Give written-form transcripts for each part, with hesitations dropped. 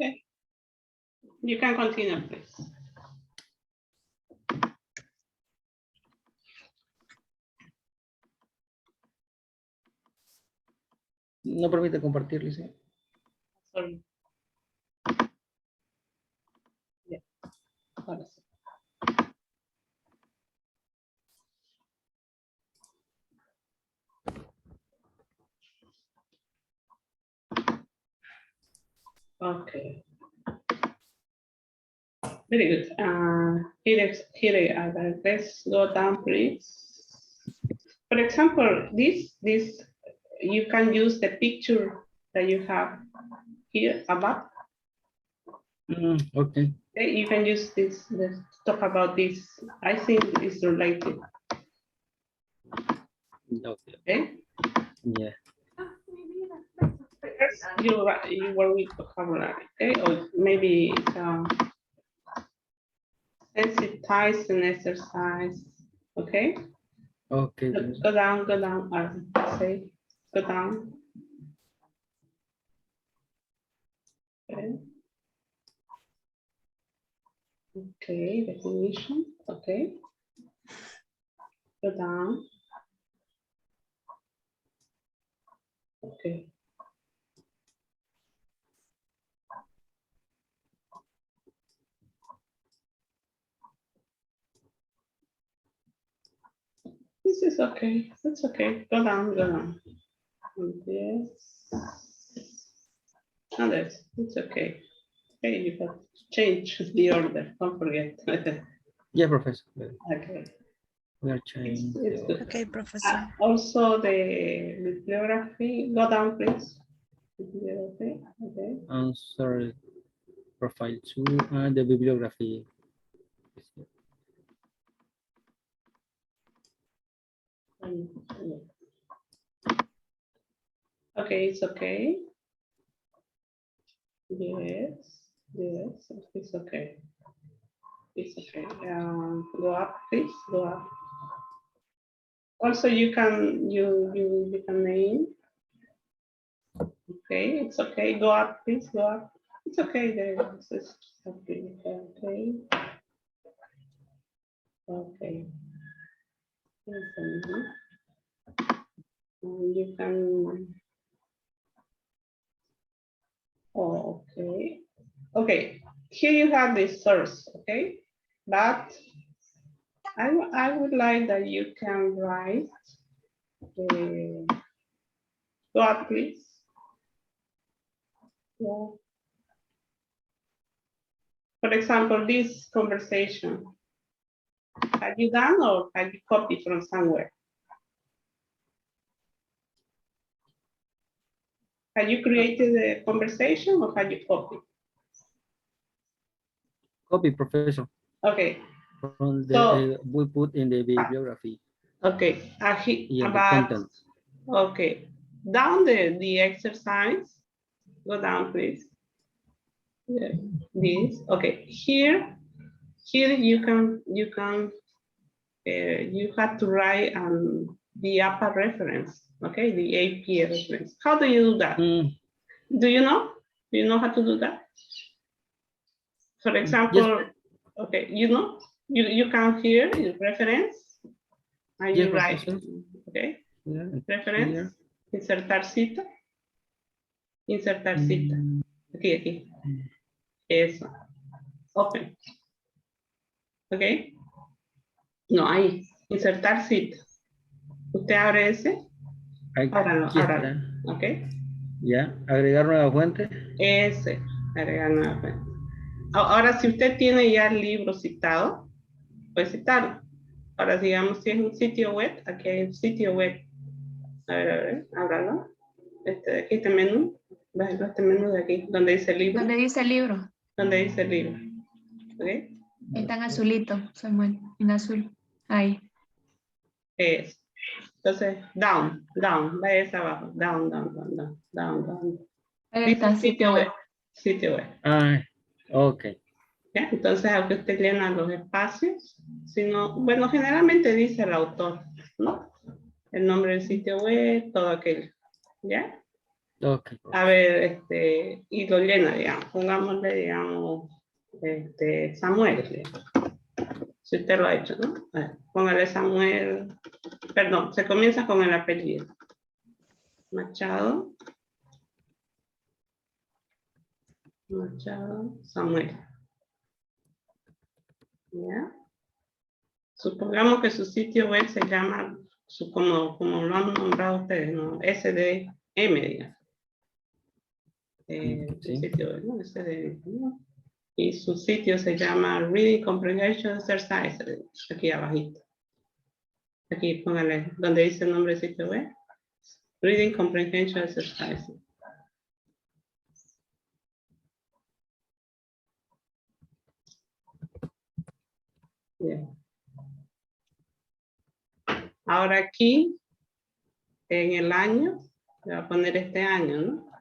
Okay. You can continue, please. No permite compartir, Lice. Sorry. Yeah. Ahora sí. Okay. Very good. Let's go down, please. For example, this you can use the picture that you have here above. Okay. Okay, you can use this. Let's talk about this. I think it's related. Okay. Okay. Yeah. First, you work with vocabulary, okay, or maybe sensitize and exercise, okay. Okay. Go down, say, go down. Okay. Okay, definition, okay. Go down. Okay. This is okay. That's okay. Go down, go down. Yes. And this, it's okay. Okay, you can change the order. Don't forget. Yeah, Professor. Okay. We are changing. It's good. Okay, Professor. Also the bibliography. Go down, please. Bibliography. Okay. Answer profile 2 and the bibliography. Okay, it's okay. Yes, yes, it's okay. It's okay. Go up, please. Go up. Also, you can name. Okay, it's okay. Go up, please. Go up. It's okay. There. It's okay. Okay. Okay. You can. Oh, okay. Okay. Here you have the source. Okay, but I would like that you can write. Go up, please. Yeah. For example, this conversation. Have you done or have you copied from somewhere? Have you created a conversation or have you copied? Copy, Professor. Okay. From the So, we put in the bibliography. Okay. Yeah, the About, content. okay. Down the exercise. Go down, please. Yeah, this. Okay. Here you have to write the APA reference. Okay, the APA reference. How do you do that? Do you know? Do you know how to do that? For example, Yes. Okay, you know, you come here in reference and Yes, you write, Professor. okay? Yeah, Reference, here. insertar cita, aquí. Eso, open, ok? No, ahí, insertar cita. Usted abre ese, ábralo, Aquí está. ok? Ya, agregar nueva fuente. Ese, agregar nuevamente. Ahora, si usted tiene ya el libro citado, puede citarlo. Ahora, digamos, si es un sitio web, aquí hay un sitio web. A ver, ábralo. Aquí este menú. Bájalo, este menú de aquí, donde dice libro. ¿Dónde dice el libro? Donde dice libro. ¿Ok? Está en azulito, Samuel, en azul. Ahí. Es. Entonces, down, vaya hacia abajo. Down. Ahí está, Dice sitio web. Sitio web. Ah, ok. ¿Ya? Entonces, aunque usted llena los espacios, sino, bueno, generalmente dice el autor, ¿no? El nombre del sitio web, todo aquello. ¿Ya? Ok. A ver, y lo llena, digamos. Pongámosle, digamos, Samuel, digamos. Si usted lo ha hecho, ¿no? A ver, póngale Samuel. Perdón, se comienza con el apellido. Machado. Machado Samuel. ¿Ya? Supongamos que su sitio web se llama, como lo han nombrado ustedes, ¿no? SDM, digamos. Sí. Sitio web, ¿no? SDM, ¿no? Y su sitio se llama Reading Comprehension Exercise, aquí abajito. Aquí póngale donde dice el nombre del sitio web. Reading Comprehension Exercise. Bien. Ahora aquí, en el año, le va a poner este año, ¿no?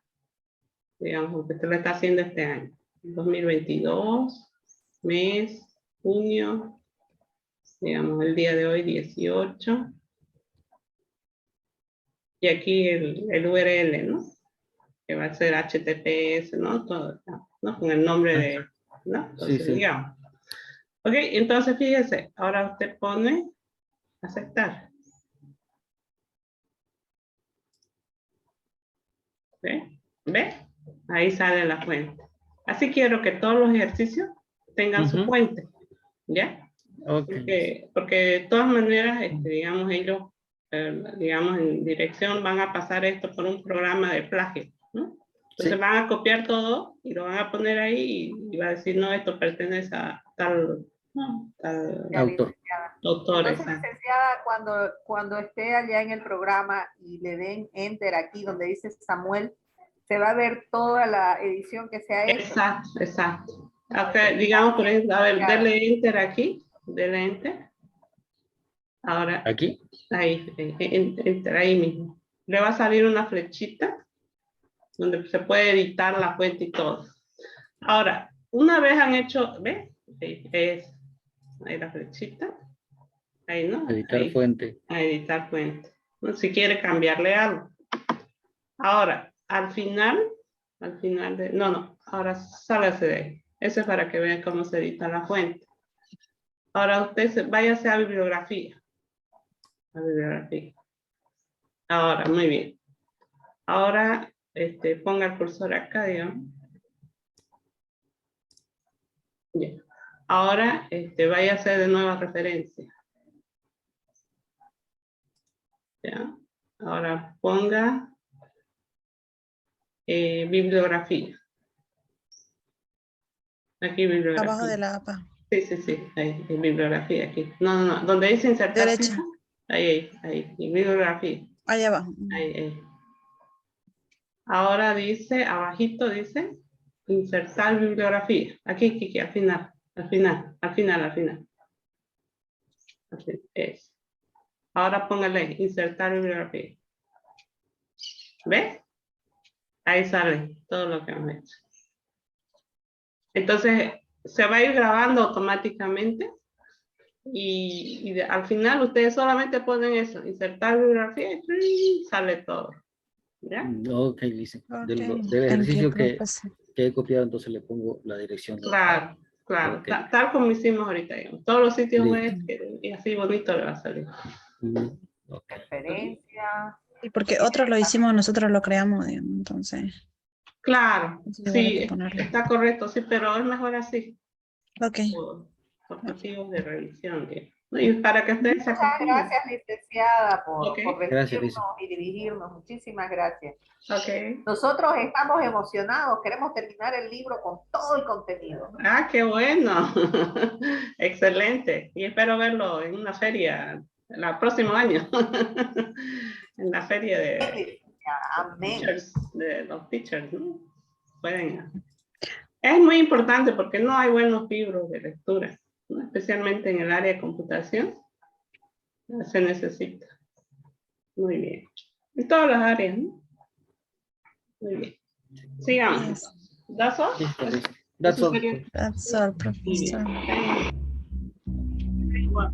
Digamos, que usted lo está haciendo este año. 2022, mes, junio, digamos, el día de hoy, 18. Y aquí el URL, ¿no? Que va a ser HTTPS, ¿no? Todo, ¿no? Con el nombre de, ¿no? Entonces, Sí. digamos. Ok, entonces fíjese, ahora usted pone aceptar. ¿Ve? ¿Ve? Ahí sale la fuente. Así quiero que todos los ejercicios tengan su fuente, ¿ya? Ok. Porque de todas maneras, digamos, ellos, digamos, en dirección van a pasar esto por un programa de plagio, ¿no? Entonces Sí. van a copiar todo y lo van a poner ahí y va a decir, no, esto pertenece a tal, ¿no? Tal Autor. autor. Entonces, licenciada, cuando esté allá en el programa y le den enter aquí donde dice Samuel, se va a ver toda la edición que se ha hecho. Exacto, exacto. Okay, digamos, por ejemplo, a ver, dele enter aquí, dele enter. Ahora, ¿Aquí? ahí, enter ahí mismo. Le va a salir una flechita donde se puede editar la fuente y todo. Ahora, una vez han hecho, ¿ves? Ahí la flechita. Ahí, ¿no? Editar Ahí, fuente. a editar fuente. ¿No? Si quiere cambiarle algo. Ahora, al final de, no, ahora sálgase de ahí. Eso es para que vean cómo se edita la fuente. Ahora usted váyase a bibliografía. A bibliografía. Ahora, muy bien. Ahora, ponga el cursor acá, digamos. Bien. Ahora, váyase de nueva referencia. ¿Ya? Ahora ponga bibliografía. Aquí bibliografía. Abajo de la APA. Sí, ahí, en bibliografía, aquí. No, donde dice insertar Derecha. cita, ahí, en bibliografía. Allá abajo. Ahí. Ahora dice, abajito dice, insertar bibliografía. Aquí, al final. Así es. Ahora póngale, insertar bibliografía. ¿Ves? Ahí sale todo lo que hemos hecho. Entonces, se va a ir grabando automáticamente y al final ustedes solamente ponen eso, insertar bibliografía y sale todo. ¿Ya? Ok, lice. Ok. Del ejercicio que he copiado, entonces le pongo la dirección. Claro. Okay. Tal como hicimos ahorita, digamos. Todos los sitios web Listo. y así bonito le va a salir. Okay. Referencia. Y porque otros lo hicimos, nosotros lo creamos, digamos, entonces. Claro, Igual hay que sí, ponerlo. está correcto, sí, pero es mejor así. Ok. Por motivos de revisión. Digamos. Y para que ustedes se Muchas acostumbren. gracias, licenciada, Ok. por Gracias, recibirnos Lice. y dirigirnos. Muchísimas gracias. Ok. Nosotros estamos emocionados, queremos terminar el libro con todo el contenido. Ah, qué bueno. Excelente. Y espero verlo en una feria el próximo año. En la feria de Amén. los teachers, ¿no? Pueden. Es muy importante porque no hay buenos libros de lectura, ¿no? Especialmente en el área de computación. Se necesita. Muy bien. En todas las áreas, ¿no? Muy bien. Sigamos. Yes. ¿That's all? Listo, Lice. That's all. That's all, professor. Very well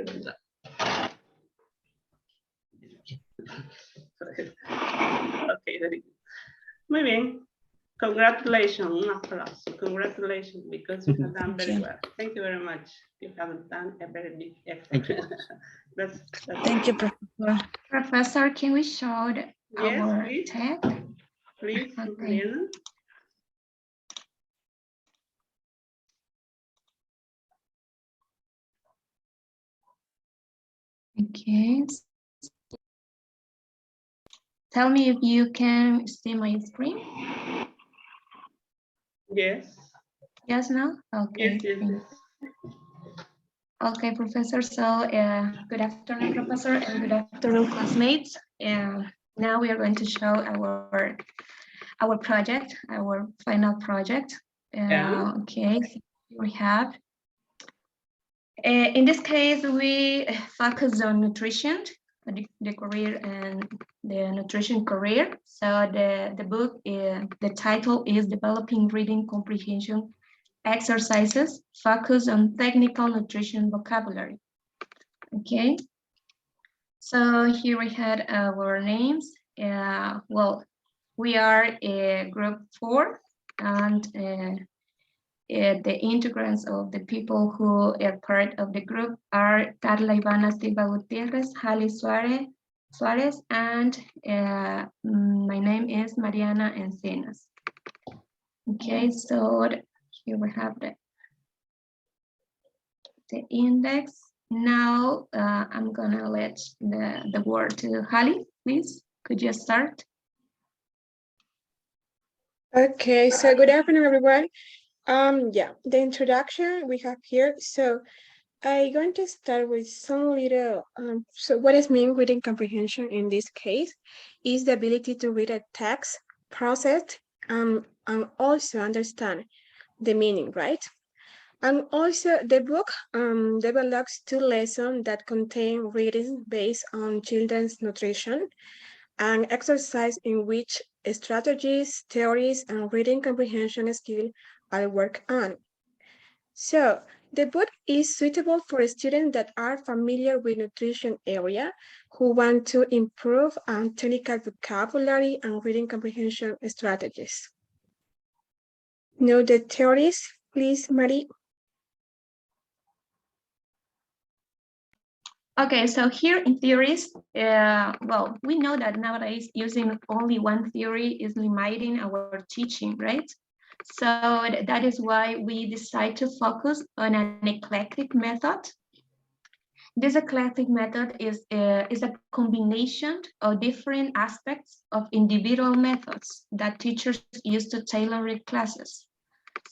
done. Okay, very good. Muy bien. Congratulations, un aplauso. Congratulations, because you have done Thank very you. well. Thank you very much. You have done a very big effort. Thank you. that's Thank you, Professor. Professor, can we show Yes, our please. tag? Please, Okay. Mariana. Okay. Tell me if you can see my screen. Yes. Yes, now? Okay. Yes, yes, thank- yes. Okay, Professor. So, good afternoon, Professor, and good afternoon, classmates. Now we are going to show our project, our final project. Yeah. Okay, we have. In this case, we focus on nutrition, the career and the nutrition career. So the book, the title is Developing Reading Comprehension Exercises, Focus on Technical Nutrition Vocabulary. Okay. So here we had our names. Well, we are group 4, and the integrants of the people who are part of the group are Carla Ivana Silva Gutierrez, Jali Suarez, and my name is Mariana Encinas. Okay, so here we have the index. Now I'm gonna let the word to Jali, please. Could you start? Okay, so good afternoon, everyone. Yeah, the introduction we have here. So I'm going to start with some little, so what is mean reading comprehension in this case is the ability to read a text, process, and also understand the meaning, right? And also the book develops 2 lessons that contain reading based on children's nutrition and exercise in which strategies, theories, and reading comprehension skills are worked on. So the book is suitable for students that are familiar with nutrition area, who want to improve on technical vocabulary and reading comprehension strategies. Now the theories, please, Marie. Okay, so here in theories, well, we know that nowadays using only one theory is limiting our teaching, right? So that is why we decide to focus on an eclectic method. This eclectic method is a combination of different aspects of individual methods that teachers use to tailor classes.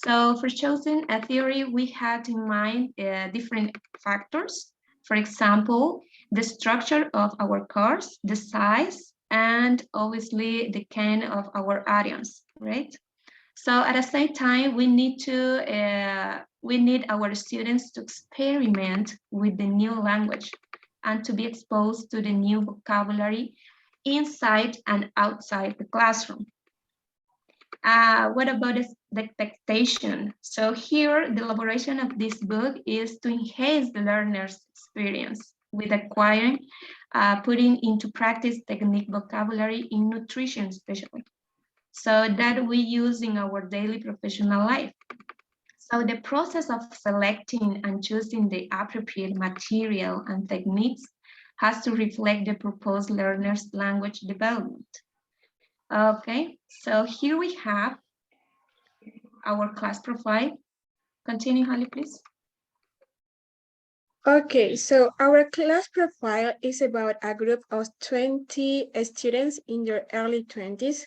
So for choosing a theory, we had in mind different factors. For example, the structure of our course, the size, and obviously the kind of our audience, right? So at the same time, we need our students to experiment with the new language and to be exposed to the new vocabulary inside and outside the classroom. What about the expectation? So here, the elaboration of this book is to enhance the learner's experience with acquiring, putting into practice technique vocabulary in nutrition especially, so that we use in our daily professional life. So the process of selecting and choosing the appropriate material and techniques has to reflect the proposed learner's language development. Okay, so here we have our class profile. Continue, Holly, please. Okay, so our class profile is about a group of 20 students in their early 20s,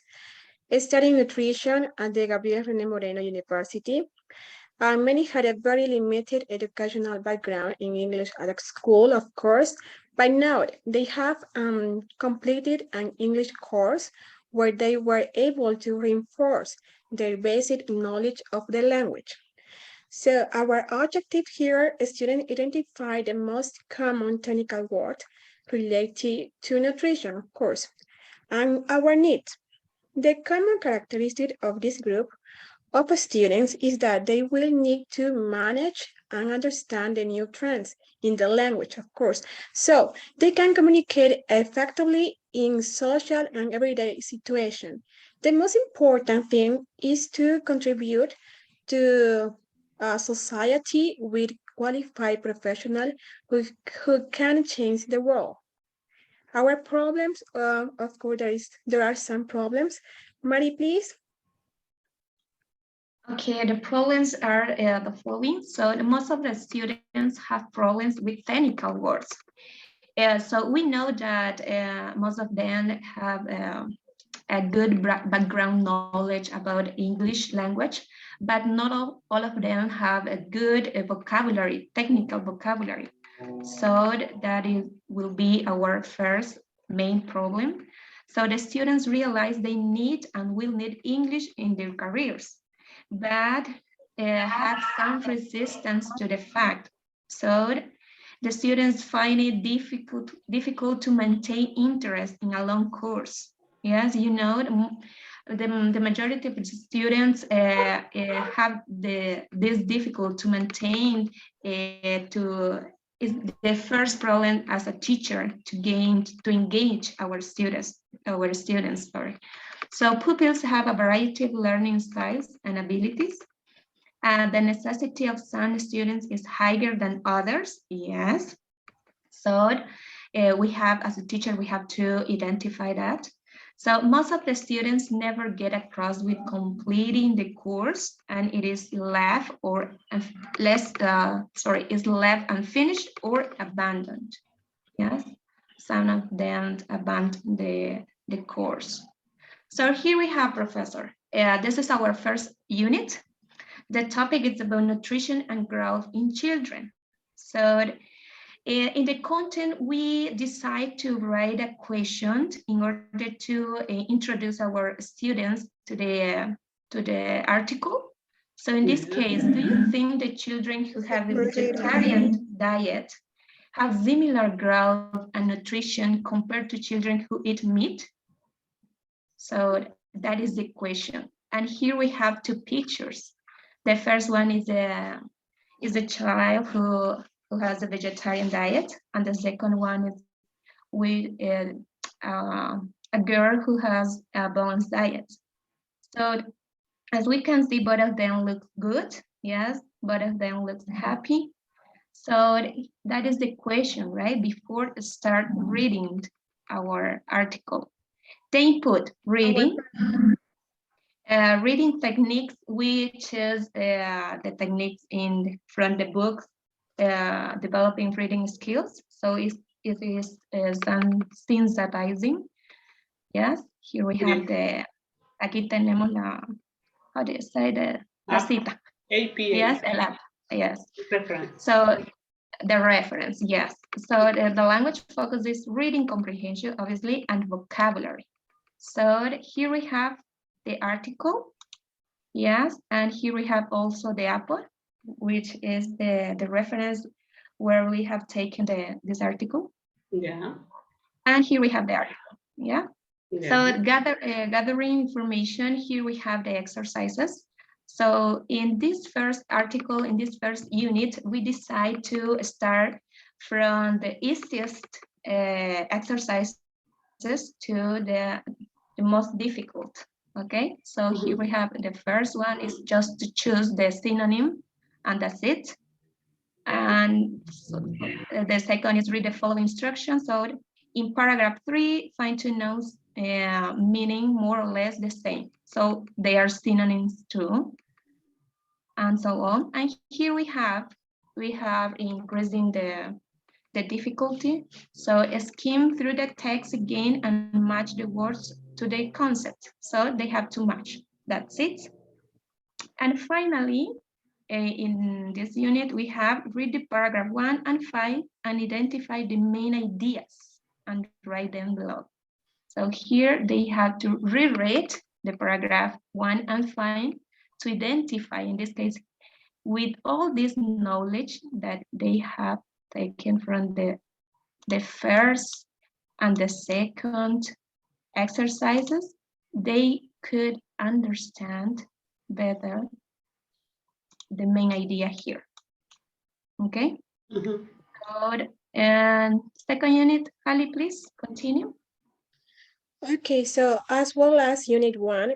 studying nutrition at the Gabriel René Moreno University. Many had a very limited educational background in English at school, of course, but now they have completed an English course where they were able to reinforce their basic knowledge of the language. So our objective here is to identify the most common technical words related to nutrition, of course, and our needs. The common characteristic of this group of students is that they will need to manage and understand the new trends in the language, of course, so they can communicate effectively in social and everyday situations. The most important thing is to contribute to a society with qualified professionals who can change the world. Our problems, of course, there are some problems. Mari, please. Okay, the problems are the following. So most of the students have problems with technical words. So we know that most of them have a good background knowledge about English language, but not all of them have a good vocabulary, technical vocabulary. So that will be our first main problem. So the students realize they need and will need English in their careers, but have some resistance to the fact. So the students find it difficult to maintain interest in a long course. Yes, you know, the majority of the students have this difficult to maintain is the first problem as a teacher to engage our students. Sorry. So pupils have a variety of learning styles and abilities. The necessity of some students is higher than others, yes. So we have, as a teacher, we have to identify that. So most of the students never get across with completing the course, and it is left or is left unfinished or abandoned. Yes, some of them abandon the course. So here we have, Professor. This is our first unit. The topic is about nutrition and growth in children. So in the content, we decide to write a question in order to introduce our students to the article. So in this case, do you think the children who have a vegetarian diet have similar growth and nutrition compared to children who eat meat? So that is the question. And here we have two pictures. The first one is a child who has a vegetarian diet, and the second one is with a girl who has a balanced diet. So as we can see, both of them look good. Yes, both of them look happy. So that is the question, right? Before we start reading our article. The input, reading. Reading techniques, we choose the techniques from the book, Developing Reading Skills. So it is some synthesizing. Yes, here we have aquí tenemos how do you say la cita? APA. Yes, el app. Yes. Reference. So the reference, yes. So the language focuses reading comprehension, obviously, and vocabulary. So here we have the article, yes, and here we have also the APA, which is the reference where we have taken this article. Yeah. And here we have the article, yeah. Yeah. So gathering information, here we have the exercises. So in this first article, in this first unit, we decide to start from the easiest exercises to the most difficult. Okay, so here we have the first one is just to choose the synonym, and that's it. And so the second is read the following instructions. So in paragraph 3, find two nouns meaning more or less the same. So they are synonyms too, and so on. And here we have increasing the difficulty. So skim through the text again and match the words to the concept. So they have to match. That's it. And finally, in this unit, we have read the paragraph 1 and 5 and identify the main ideas and write them below. So here they have to reread the paragraph 1 and 5 to identify, in this case, with all this knowledge that they have taken from the first and the second exercises, they could understand better the main idea here. Okay. Good. And second unit, Ali, please continue. Okay, so as well as unit 1,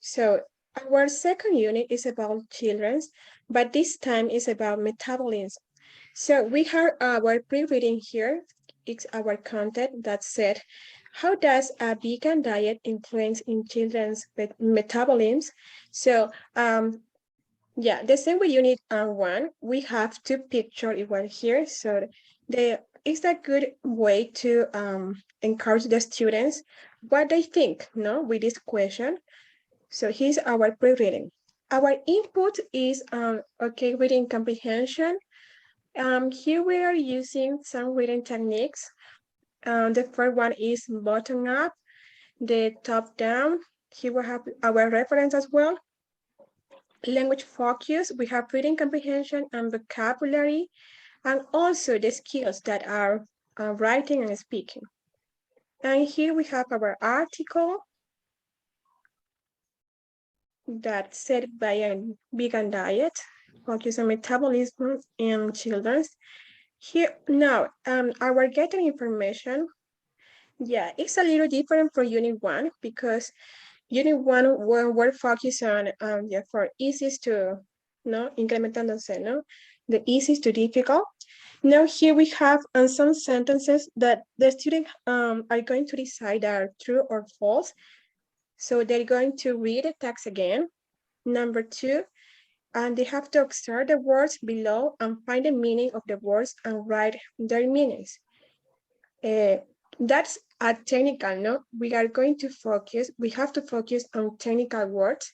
so our second unit is about children's, but this time is about metabolism. So we have our pre-reading here. It's our content that said, how does a vegan diet influence in children's metabolism? So yeah, the same with unit 1, we have two pictures right here. So it's a good way to encourage the students what they think, no, with this question. So here's our pre-reading. Our input is okay, reading comprehension. Here we are using some reading techniques. The first one is bottom up, the top down. Here we have our reference as well. Language focus, we have reading comprehension and vocabulary, and also the skills that are writing and speaking. And here we have our article that said by a vegan diet, focus on metabolism in children. Here now, our getting information, yeah, it's a little different from unit 1 because unit 1 we're focused on yeah, for easiest to no incrementándose, no, the easiest to difficult. Now here we have some sentences that the students are going to decide are true or false. So they're going to read the text again. Number 2, and they have to observe the words below and find the meaning of the words and write their meanings. That's a technical, no? We are going to focus, we have to focus on technical words.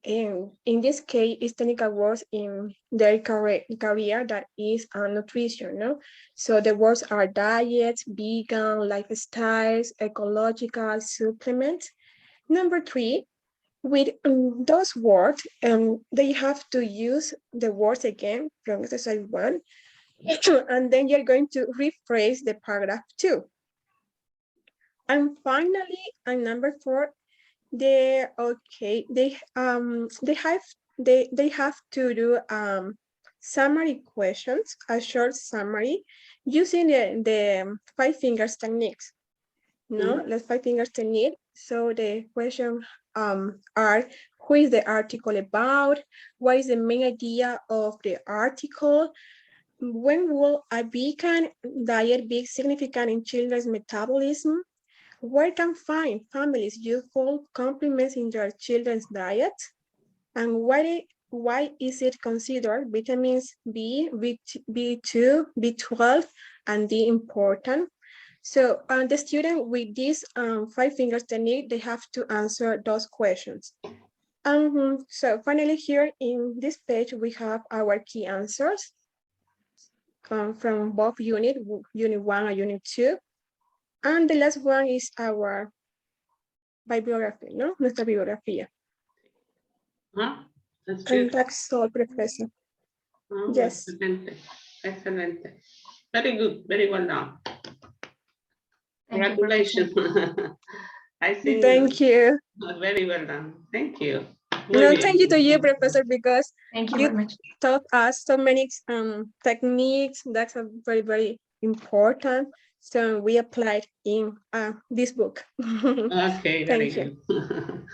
And in this case, it's technical words in their career that is nutrition, no? So the words are diets, vegan, lifestyles, ecological, supplements. Number 3, with those words, they have to use the words again from exercise 1, and then you're going to rephrase the paragraph 2. And finally, and number 4, they have to do summary questions, a short summary using the 5 fingers techniques. No, the 5 fingers technique. So the question are, who is the article about? What is the main idea of the article? When will a vegan diet be significant in children's metabolism? Where can find families useful complements in their children's diet? And why is it considered vitamins B, B2, B12, and D important? So the student with this 5 fingers technique, they have to answer those questions. So finally here in this page, we have our key answers from both unit 1 and unit 2. And the last one is our bibliography, ¿no? Nuestra bibliografía. That's And good. that's all, Professor. Yes. Excellent. Excellent. Very good. Very well done. Congratulations. I think. Thank you. Very well done. Thank you. No, thank you to you, Professor, because Thank you very much. taught us so many techniques that's very, very important. So we applied in this book. Okay, very Thank good.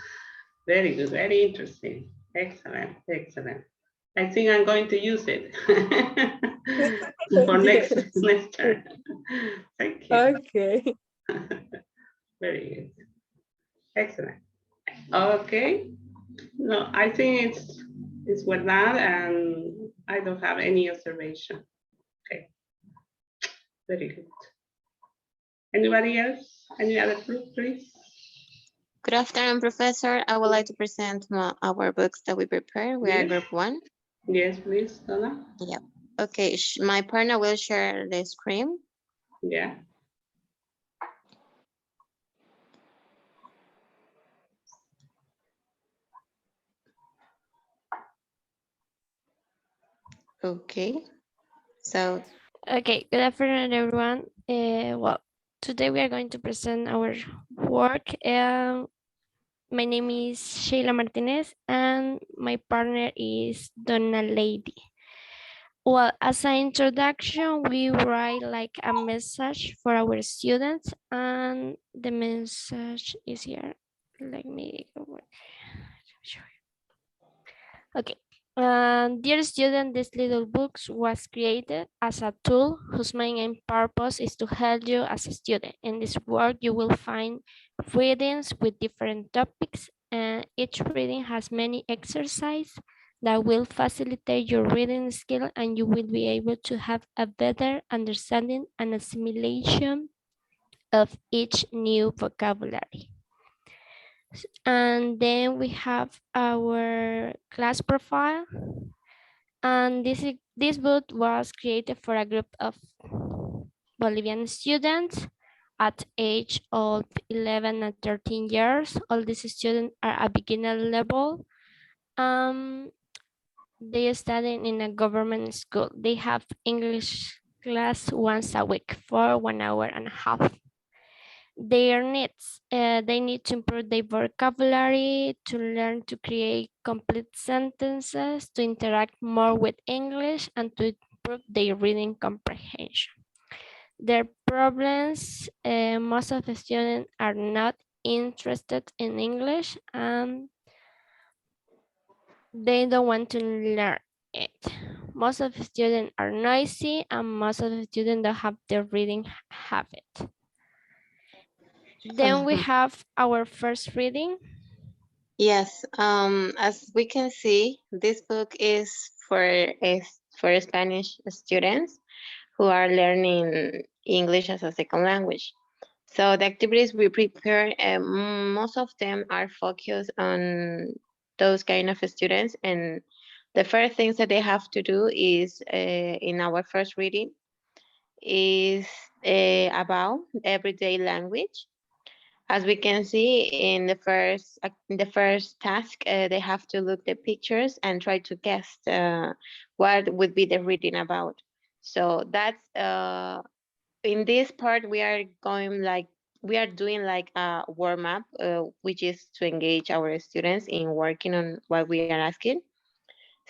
Very good, very interesting. Excellent, excellent. I think I'm going to use it for next Yes. semester. Thank you. Okay. Very good. Excellent. Okay. No, I think it's well done, and I don't have any observation. Okay. Very good. Anybody else? Any other group, please? Good afternoon, Professor. I would like to present our books that we prepared. We are Yes. group 1. Yes, please, Donna. Yep. Okay, my partner will share the screen. Yeah. Okay. So. Okay, good afternoon, everyone. Well, today we are going to present our work. My name is Sheila Martinez, and my partner is Donna Lady. Well, as an introduction, we write like a message for our students, and the message is here. Let me show you. Okay. Dear student, this little book was created as a tool whose main purpose is to help you as a student. In this work, you will find readings with different topics, and each reading has many exercises that will facilitate your reading skill, and you will be able to have a better understanding and assimilation of each new vocabulary. And then we have our class profile. And this book was created for a group of Bolivian students at age of 11 and 13 years. All these students are at beginner level. They study in a government school. They have English class once a week for 1 hour and a half. Their needs, they need to improve their vocabulary, to learn to create complete sentences, to interact more with English, and to improve their reading comprehension. Their problems, most of the students are not interested in English, and they don't want to learn it. Most of the students are noisy, and most of the students don't have the reading habit. Then we have our first reading. Yes, as we can see, this book is for Spanish students who are learning English as a second language. So the activities we prepare, most of them are focused on those kind of students. And the first things that they have to do is, in our first reading, is about everyday language. As we can see in the first task, they have to look the pictures and try to guess what would be the reading about. So that's in this part we are doing like a warm up, which is to engage our students in working on what we are asking.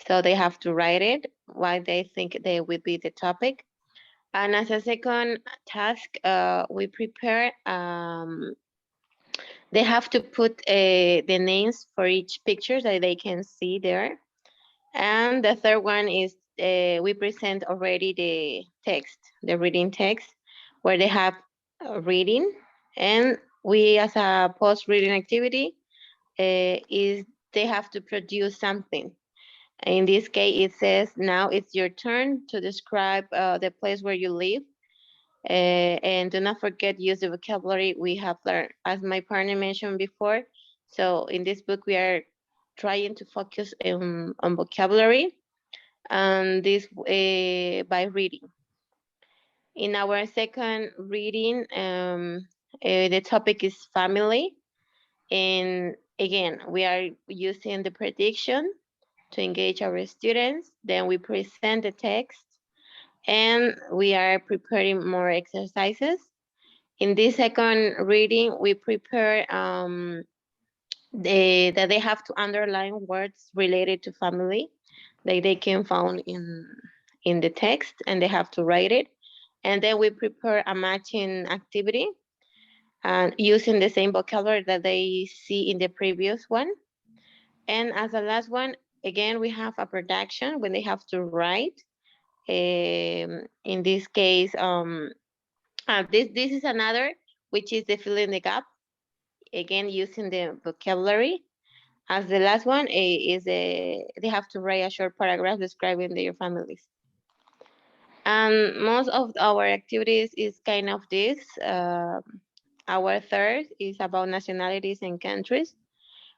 So they have to write it, what they think they would be the topic. And as a second task, we prepare. They have to put the names for each picture that they can see there. And the third one is we present already the text, the reading text, where they have reading. And we, as a post-reading activity, is they have to produce something. In this case, it says, now it's your turn to describe the place where you live. And do not forget, use the vocabulary we have learned. As my partner mentioned before, so in this book, we are trying to focus on vocabulary, and this by reading. In our second reading, the topic is family. And again, we are using the prediction to engage our students. Then we present the text, and we are preparing more exercises. In this second reading, we prepare that they have to underline words related to family that they can find in the text, and they have to write it. And then we prepare a matching activity and using the same vocabulary that they see in the previous one. And as the last one, again, we have a production when they have to write. In this case, this is another, which is the fill in the gap. Again, using the vocabulary. As the last one is they have to write a short paragraph describing their families. And most of our activities is kind of this. Our third is about nationalities and countries.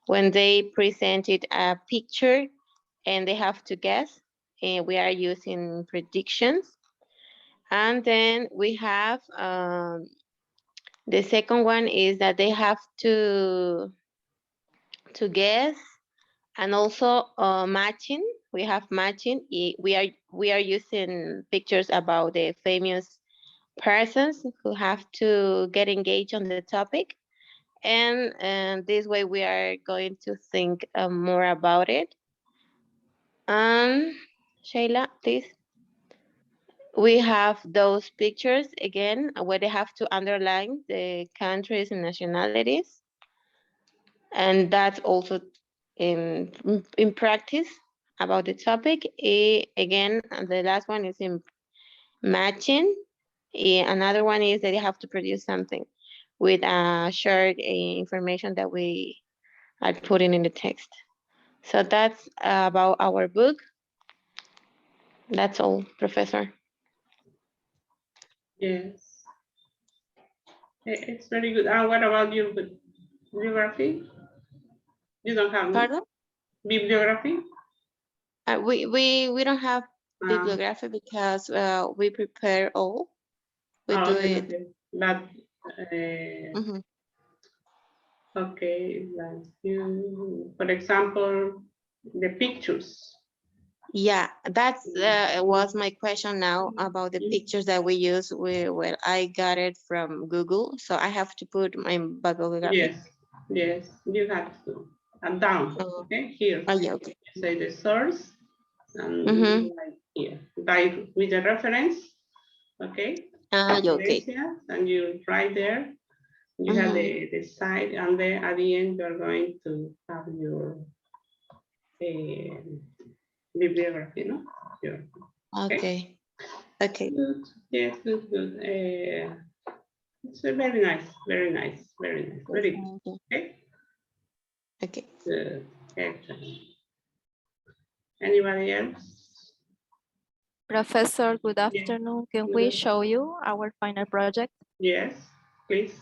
When they presented a picture and they have to guess, we are using predictions. And then we have the second one is that they have to guess, and also matching. We have matching. We are using pictures about the famous persons who have to get engaged on the topic, and this way we are going to think more about it. Shayla, please. we have those pictures again where they have to underline the countries and nationalities. And that's also in practice about the topic. Again, the last one is in matching. Another one is that you have to produce something with shared information that we are putting in the text. So that's about our book. That's all, Professor. Yes. It's very good. What about your bibliography? You don't have Pardon? bibliography? We don't have bibliography because we prepare all. We do okay, it. Okay. But Mhm. okay, like you, for example, the pictures. Yeah, that's was my question now about the pictures that we use. Well, I got it from Google, so I have to put my bibliography. Yes, yes, you have to. And down, okay, here. Oh, yeah, okay. Say the source, and like here, write with the reference, okay? Yeah, okay. And you write there, you have the site, and then at the end, you're going to have your bibliography, no? Your, okay. Okay. Good. Yes, good, good. It's very nice, very nice, very nice, very good. Okay. Okay. Good. Excellent. Anybody else? Professor, good afternoon. Can we show you our final project? Yes, please.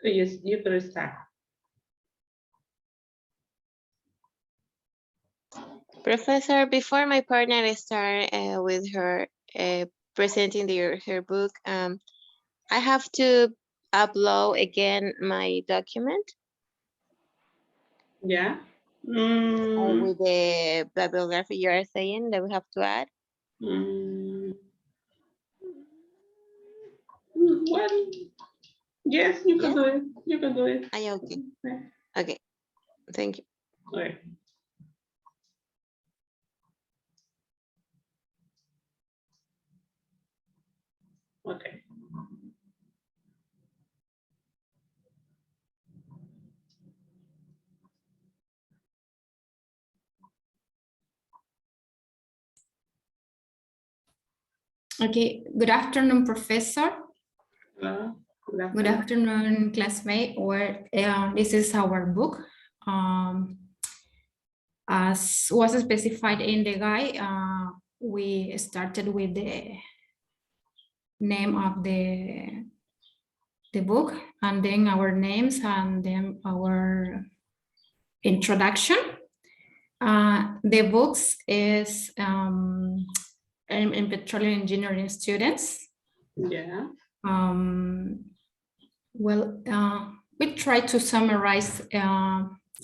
Yes, you can start. Professor, before my partner start with her presenting her book, I have to upload again my document. Yeah. With the bibliography you are saying that we have to add. Well, yes, you can do it. You can do it. Okay. Okay. Thank you. Okay. Okay. Okay, good afternoon, Professor. Hello. Good afternoon, classmate. This is our book. As was specified in the guide, we started with the name of the book, and then our names, and then our introduction. The books is in petroleum engineering students. Yeah. We try to summarize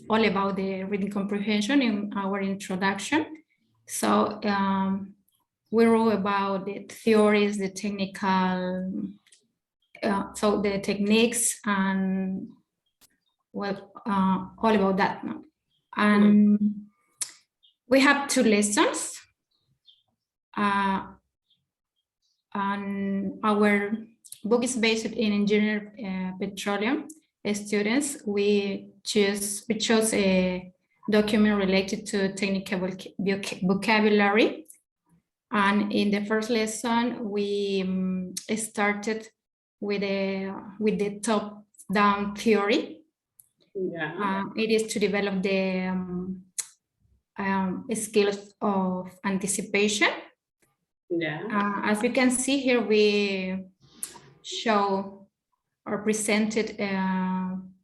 all about the reading comprehension in our introduction. So we wrote about the theories, the technical, so the techniques, and all about that. And we have 2 lessons. And our book is based in engineering petroleum students. We chose a document related to technical vocabulary. And in the first lesson, we started with the top-down theory. Yeah. It is to develop the skills of anticipation. Yeah. As you can see here, we show or presented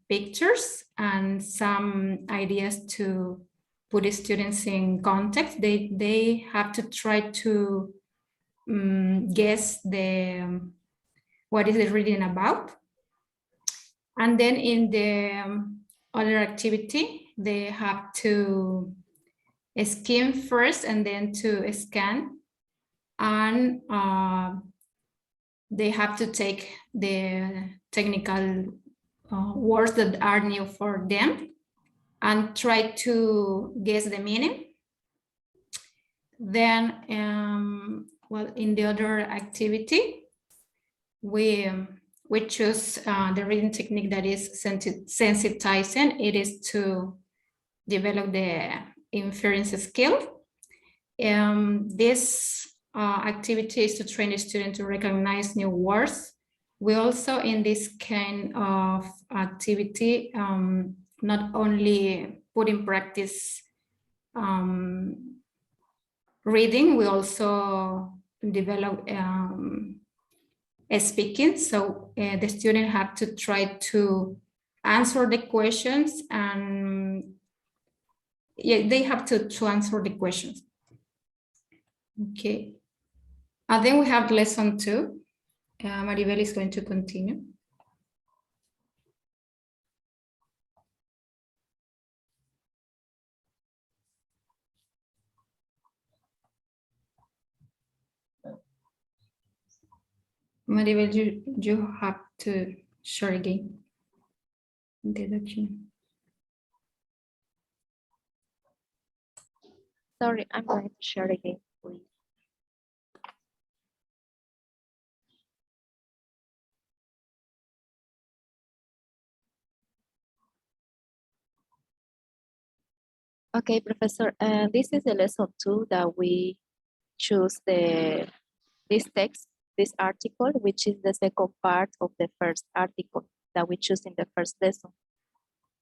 pictures and some ideas to put the students in context. They have to try to guess what is the reading about. And then in the other activity, they have to skim first and then to scan. And they have to take the technical words that are new for them and try to guess the meaning. Then, well, in the other activity, we choose the reading technique that is sensitizing. It is to develop the inference skill. This activity is to train the student to recognize new words. We also, in this kind of activity, not only put in practice reading, we also develop speaking. So the student have to try to answer the questions, and yeah, they have to answer the questions. Okay. And then we have lesson 2. Maribel is going to continue. Maribel, you have to share again the document. Sorry, I'm going to share again, please. Okay, Professor, this is the lesson 2 that we choose this text, this article, which is the second part of the first article that we choose in the first lesson.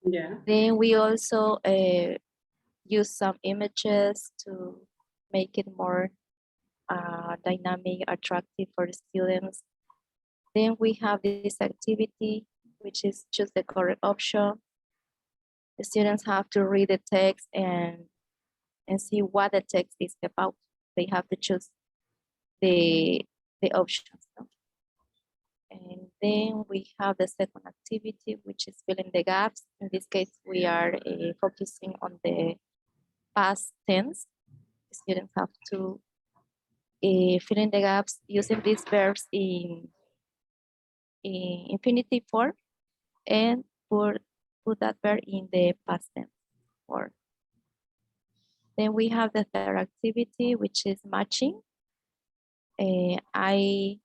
Yeah. Then we also use some images to make it more dynamic, attractive for the students. Then we have this activity, which is choose the correct option. The students have to read the text and see what the text is about. They have to choose the options. No? And then we have the second activity, which is filling the gaps. In this case, we are focusing on the past tense. The students have to fill in the gaps using these verbs in infinitive form and put that verb in the past tense form. Then we have the third activity, which is matching. I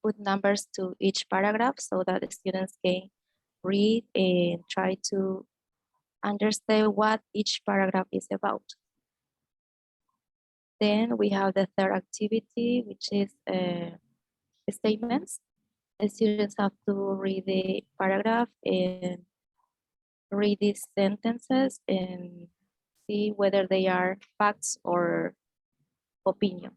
put numbers to each paragraph so that the students can read and try to understand what each paragraph is about. Then we have the third activity, which is statements. The students have to read the paragraph and read these sentences and see whether they are facts or opinion.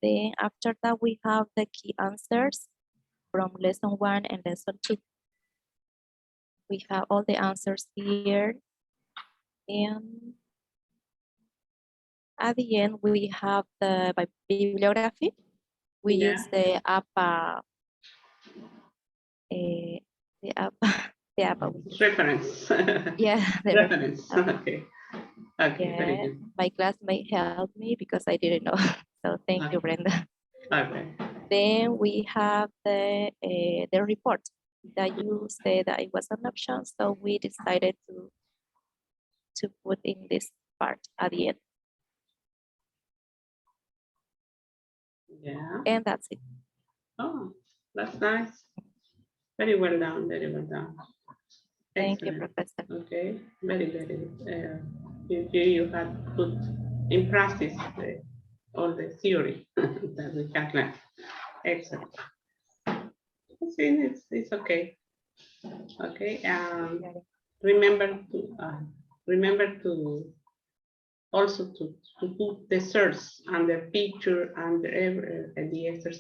Then after that, we have the key answers from lesson 1 and lesson 2. We have all the answers here. And at the end, we have the bibliography. We use the APA, reference. Yeah, the reference. Okay. Okay, very yeah, good. my classmate helped me because I didn't know. So thank you, Brenda. Okay. Then we have the report that you said that it was an option. So we decided to put in this part at the end. Yeah. And that's it. Oh, that's nice. Very well done, very well done. Thank you, Excellent. Professor. Okay, very good. You had put in practice all the theory that we have learned. Excellent. It's okay. Okay. Remember to also to put the search and the picture and the exercise.